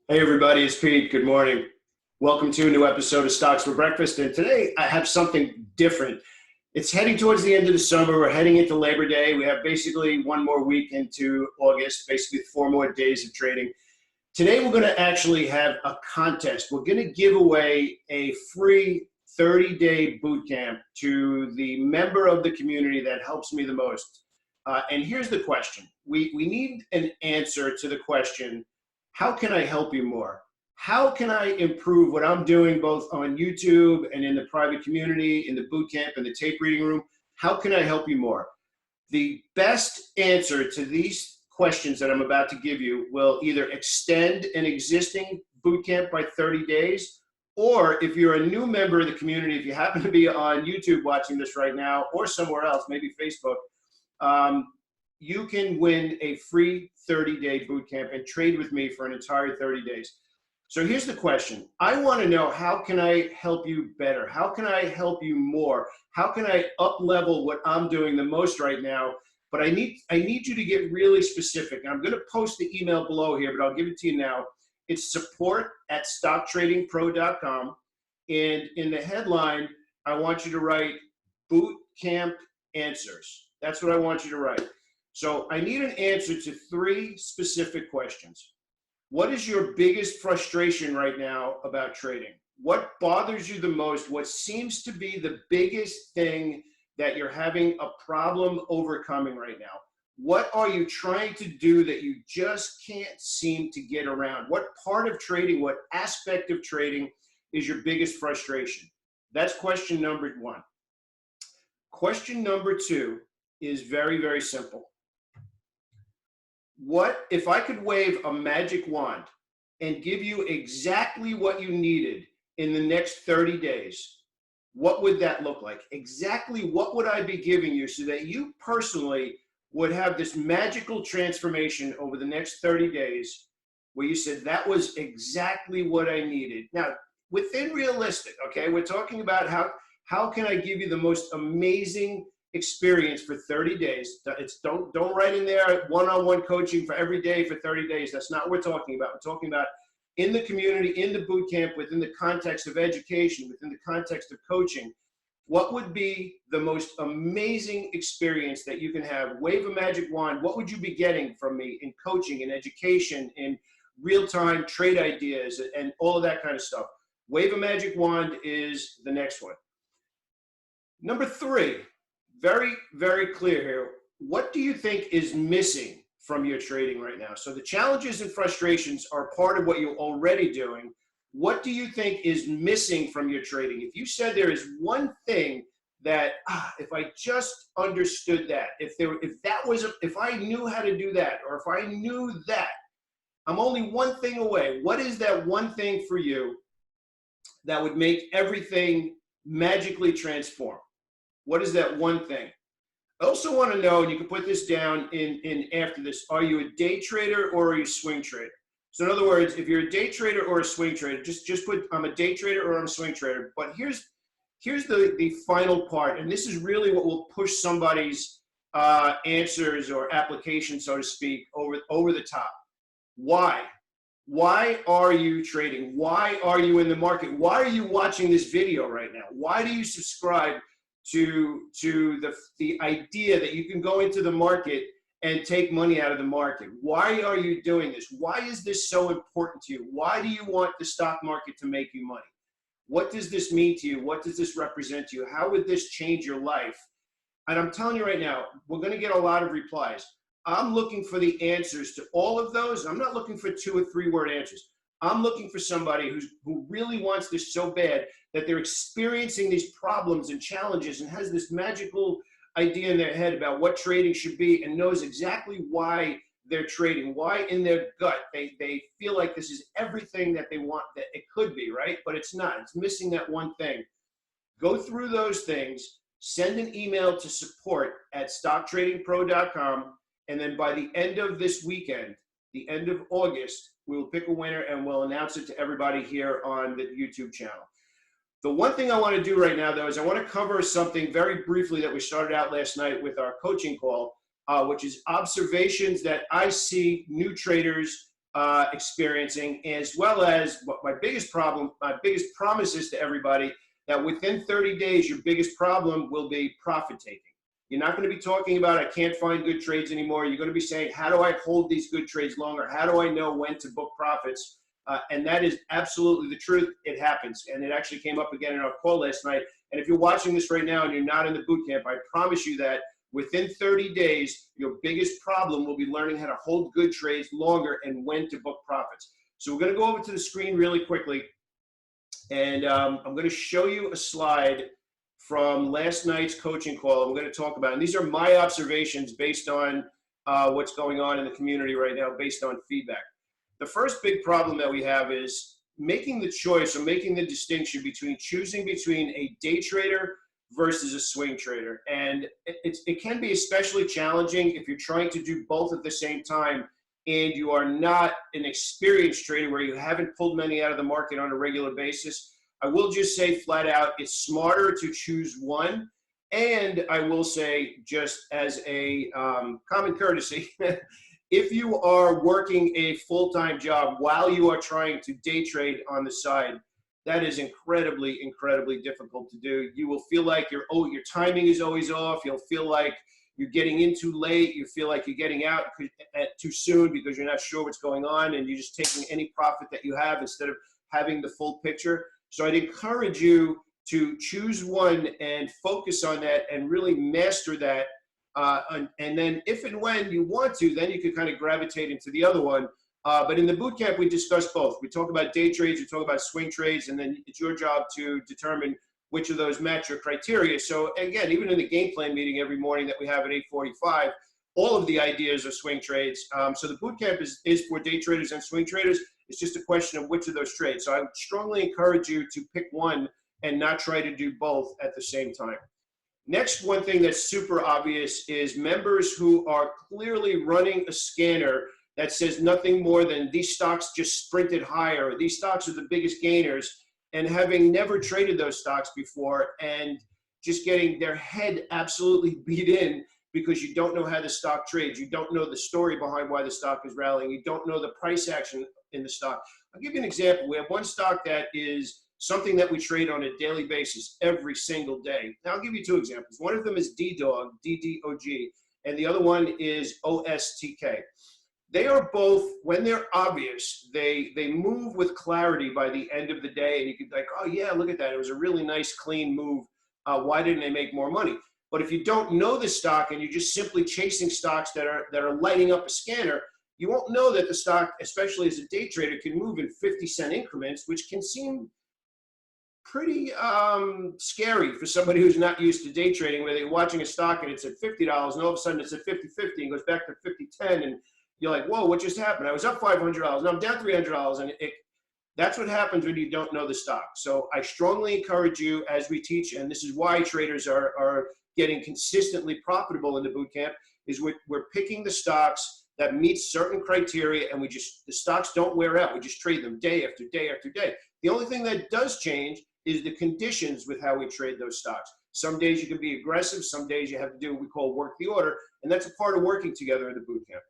Hey everybody, it's Pete. Good morning. Welcome to a new episode of Stocks for Breakfast. And today I have something different. It's heading towards the end of the summer. We're heading into Labor Day. We have basically one more week into August, basically 4 more days of trading. Today we're going to actually have a contest. We're going to give away a free 30-day boot camp to the member of the community that helps me the most. And here's the question. We need an answer to the question, how can I help you more? How can I improve what I'm doing both on YouTube and in the private community, in the boot camp, in the tape reading room? How can I help you more? The best answer to these questions that I'm about to give you will either extend an existing boot camp by 30 days, or if you're a new member of the community, if you happen to be on YouTube watching this right now or somewhere else, maybe Facebook, you can win a free 30-day boot camp and trade with me for an entire 30 days. So here's the question. I want to know, how can I help you better? How can I help you more? How can I up-level what I'm doing the most right now? But I need you to get really specific. And I'm going to post the email below here, but I'll give it to you now. It's support@stocktradingpro.com. And in the headline, I want you to write boot camp answers. That's what I want you to write. So I need an answer to 3 specific questions. What is your biggest frustration right now about trading? What bothers you the most? What seems to be the biggest thing that you're having a problem overcoming right now? What are you trying to do that you just can't seem to get around? What part of trading, what aspect of trading is your biggest frustration? That's question number 1. Question number 2 is very, very simple. What if I could wave a magic wand and give you exactly what you needed in the next 30 days? What would that look like? Exactly what would I be giving you so that you personally would have this magical transformation over the next 30 days where you said, that was exactly what I needed? Now, within realistic, okay, we're talking about how can I give you the most amazing experience for 30 days. It's don't write in there one-on-one coaching for every day for 30 days. That's not what we're talking about. We're talking about in the community, in the boot camp, within the context of education, within the context of coaching. What would be the most amazing experience that you can have? Wave a magic wand. What would you be getting from me in coaching, in education, in real-time trade ideas, and all of that kind of stuff? Wave a magic wand is the next one. Number 3. Very, very clear here. What do you think is missing from your trading right now? So the challenges and frustrations are part of what you're already doing. What do you think is missing from your trading? If you said there is one thing that, if I just understood that, if I knew how to do that, or if I knew that, I'm only one thing away. What is that one thing for you that would make everything magically transform? What is that one thing? I also want to know, and you can put this down in after this, are you a day trader or are you a swing trader? So in other words, if you're a day trader or a swing trader, just put I'm a day trader or I'm a swing trader. But here's the final part, and this is really what will push somebody's answers or application, so to speak, over the top. Why? Why are you trading? Why are you in the market? Why are you watching this video right now? Why do you subscribe to the idea that you can go into the market and take money out of the market? Why are you doing this? Why is this so important to you? Why do you want the stock market to make you money? What does this mean to you? What does this represent to you? How would this change your life? And I'm telling you right now, we're going to get a lot of replies. I'm looking for the answers to all of those. I'm not looking for 2 or 3 word answers. I'm looking for somebody who really wants this so bad that they're experiencing these problems and challenges and has this magical idea in their head about what trading should be and knows exactly why they're trading, why in their gut they feel like this is everything that they want that it could be, right? But it's not. It's missing that one thing. Go through those things, send an email to support@stocktradingpro.com, and then by the end of this weekend, the end of August, we will pick a winner and we'll announce it to everybody here on the YouTube channel. The one thing I want to do right now, though, is I want to cover something very briefly that we started out last night with our coaching call, which is observations that I see new traders experiencing, as well as what my biggest promise is to everybody, that within 30 days, your biggest problem will be profit taking. You're not going to be talking about, I can't find good trades anymore. You're going to be saying, how do I hold these good trades longer? How do I know when to book profits? And that is absolutely the truth. It happens. And it actually came up again in our call last night. And if you're watching this right now and you're not in the boot camp, I promise you that within 30 days, your biggest problem will be learning how to hold good trades longer and when to book profits. So we're going to go over to the screen really quickly. And I'm going to show you a slide from last night's coaching call. I'm going to talk about, and these are my observations based on what's going on in the community right now, based on feedback. The first big problem that we have is making the choice or making the distinction between choosing between a day trader versus a swing trader. And it can be especially challenging if you're trying to do both at the same time and you are not an experienced trader where you haven't pulled many out of the market on a regular basis. I will just say flat out, it's smarter to choose one. And I will say, just as a common courtesy, if you are working a full-time job while you are trying to day trade on the side, that is incredibly, incredibly difficult to do. You will feel like your timing is always off. You'll feel like you're getting in too late. You feel like you're getting out too soon because you're not sure what's going on, and you're just taking any profit that you have instead of having the full picture. So I'd encourage you to choose one and focus on that and really master that. And then if and when you want to, then you can kind of gravitate into the other one. But in the boot camp, we discuss both. We talk about day trades, we talk about swing trades, and then it's your job to determine which of those match your criteria. So again, even in the game plan meeting every morning that we have at 8:45, all of the ideas are swing trades. So the boot camp is for day traders and swing traders. It's just a question of which of those trades. So I would strongly encourage you to pick one and not try to do both at the same time. Next, one thing that's super obvious is members who are clearly running a scanner that says nothing more than these stocks just sprinted higher, or these stocks are the biggest gainers, and having never traded those stocks before and just getting their head absolutely beat in because you don't know how the stock trades. You don't know the story behind why the stock is rallying. You don't know the price action in the stock. I'll give you an example. We have one stock that is something that we trade on a daily basis every single day. Now, I'll give you two examples. One of them is DDOG, D-D-O-G, and the other one is OSTK. They are both, when they're obvious, they move with clarity by the end of the day, and you can be like, oh yeah, look at that. It was a really nice, clean move. Why didn't they make more money? But if you don't know the stock and you're just simply chasing stocks that are lighting up a scanner, you won't know that the stock, especially as a day trader, can move in 50-cent increments, which can seem pretty scary for somebody who's not used to day trading, where they're watching a stock and it's at $50 and all of a sudden it's at 50.50 and goes back to 50.10, and you're like, whoa, what just happened? I was up $500, now I'm down $300, and that's what happens when you don't know the stock. So I strongly encourage you, as we teach, and this is why traders are getting consistently profitable in the boot camp, is we're picking the stocks that meet certain criteria, and the stocks don't wear out. We just trade them day after day after day. The only thing that does change is the conditions with how we trade those stocks. Some days you can be aggressive, some days you have to do what we call work the order, and that's a part of working together in the boot camp.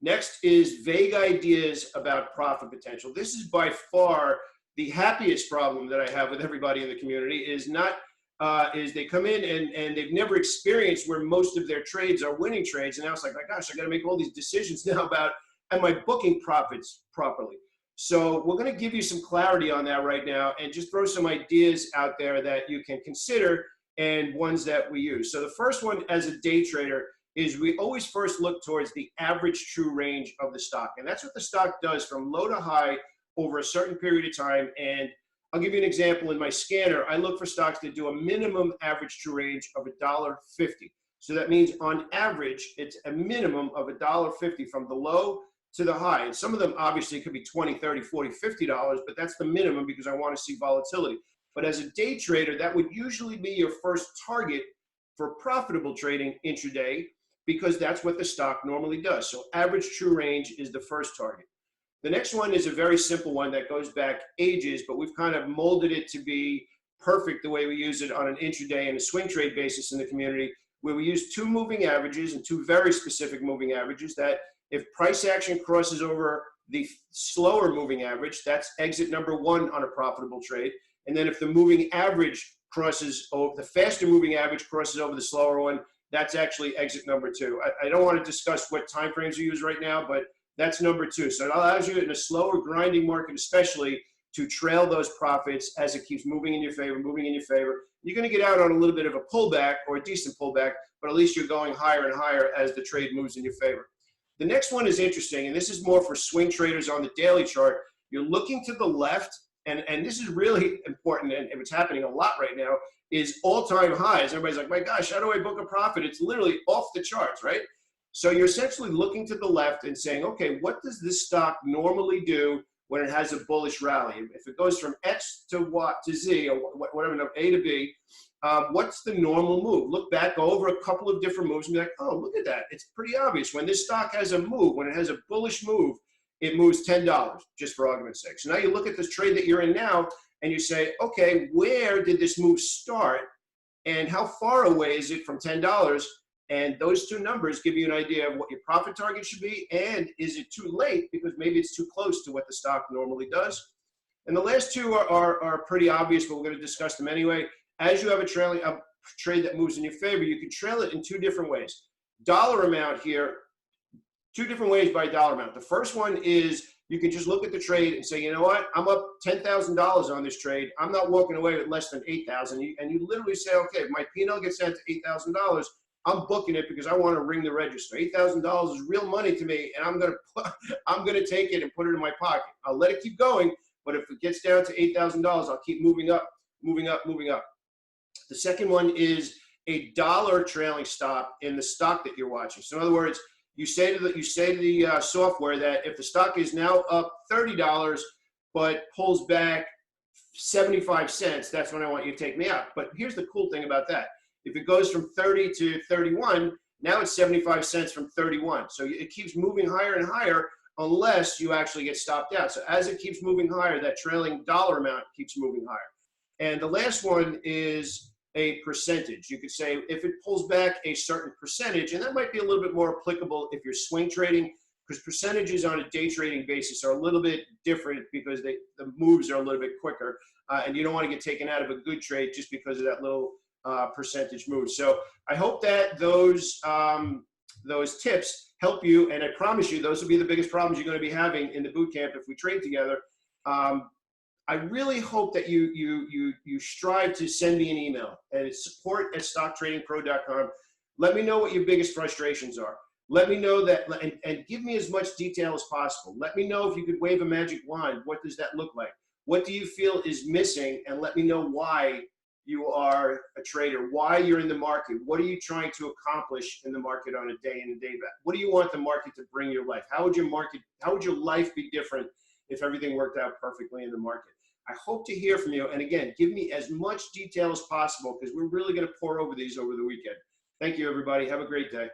Next is vague ideas about profit potential. This is by far the happiest problem that I have with everybody in the community, is they come in and they've never experienced where most of their trades are winning trades. And now it's like, my gosh, I got to make all these decisions now about, am I booking profits properly? So we're going to give you some clarity on that right now and just throw some ideas out there that you can consider and ones that we use. So the first one, as a day trader, is we always first look towards the average true range of the stock. And that's what the stock does from low to high over a certain period of time. And I'll give you an example. In my scanner, I look for stocks that do a minimum average true range of $1.50. So that means on average, it's a minimum of $1.50 from the low to the high. And some of them obviously could be $20, $30, $40, $50, but that's the minimum because I want to see volatility. But as a day trader, that would usually be your first target for profitable trading intraday, because that's what the stock normally does. So average true range is the first target. The next one is a very simple one that goes back ages, but we've kind of molded it to be perfect the way we use it on an intraday and a swing trade basis in the community, where we use two moving averages and two very specific moving averages that If price action crosses over the slower moving average, that's exit number 1 on a profitable trade. And then if the moving average crosses over, the faster moving average crosses over the slower one, that's actually exit number 2. I don't want to discuss what time frames you use right now, but that's number 2. So it allows you in a slower grinding market especially to trail those profits as it keeps moving in your favor, moving in your favor. You're going to get out on a little bit of a pullback or a decent pullback, but at least you're going higher and higher as the trade moves in your favor. The next one is interesting, and this is more for swing traders on the daily chart. You're looking to the left, and this is really important, and it's happening a lot right now, is all-time highs. Everybody's like, my gosh, how do I book a profit? It's literally off the charts, right? So you're essentially looking to the left and saying, okay, what does this stock normally do when it has a bullish rally? If it goes from X to Y to Z, or whatever, no, A to B, what's the normal move? Look back over a couple of different moves and be like, oh, look at that. It's pretty obvious. When this stock has a move, when it has a bullish move, it moves $10, just for argument's sake. So now you look at this trade that you're in now and you say, okay, where did this move start and how far away is it from $10? And those two numbers give you an idea of what your profit target should be, and is it too late because maybe it's too close to what the stock normally does. And the last two are pretty obvious, but we're going to discuss them anyway. As you have a trade that moves in your favor, you can trail it in 2 different ways. Dollar amount here, 2 different ways by dollar amount. The first one is you can just look at the trade and say, you know what, I'm up $10,000 on this trade. I'm not walking away with less than $8,000. And you literally say, okay, if my P&L gets down to $8,000, I'm booking it because I want to ring the register. $8,000 is real money to me, and I'm gonna take it and put it in my pocket. I'll let it keep going, but if it gets down to $8,000, I'll keep moving up, moving up, moving up. The second one is a dollar trailing stop in the stock that you're watching. So in other words, you say to the software that if the stock is now up $30 but pulls back 75 cents, that's when I want you to take me out. But here's the cool thing about that. If it goes from 30 to 31, now it's 75 cents from 31. So it keeps moving higher and higher unless you actually get stopped out. So as it keeps moving higher, that trailing dollar amount keeps moving higher. And the last one is a percentage. You could say if it pulls back a certain percentage, and that might be a little bit more applicable if you're swing trading, because percentages on a day trading basis are a little bit different because the moves are a little bit quicker, and you don't want to get taken out of a good trade just because of that little percentage move. So I hope that those tips help you, and I promise you those will be the biggest problems you're going to be having in the boot camp if we trade together. I really hope that you strive to send me an email, and it's support@stocktradingpro.com. Let me know what your biggest frustrations are. Let me know that, and give me as much detail as possible. Let me know if you could wave a magic wand. What does that look like? What do you feel is missing? And let me know why you are a trader, why you're in the market. What are you trying to accomplish in the market on a day in and day back? What do you want the market to bring your life? How would your life be different if everything worked out perfectly in the market? I hope to hear from you. And again, give me as much detail as possible because we're really going to pour over these over the weekend. Thank you, everybody. Have a great day.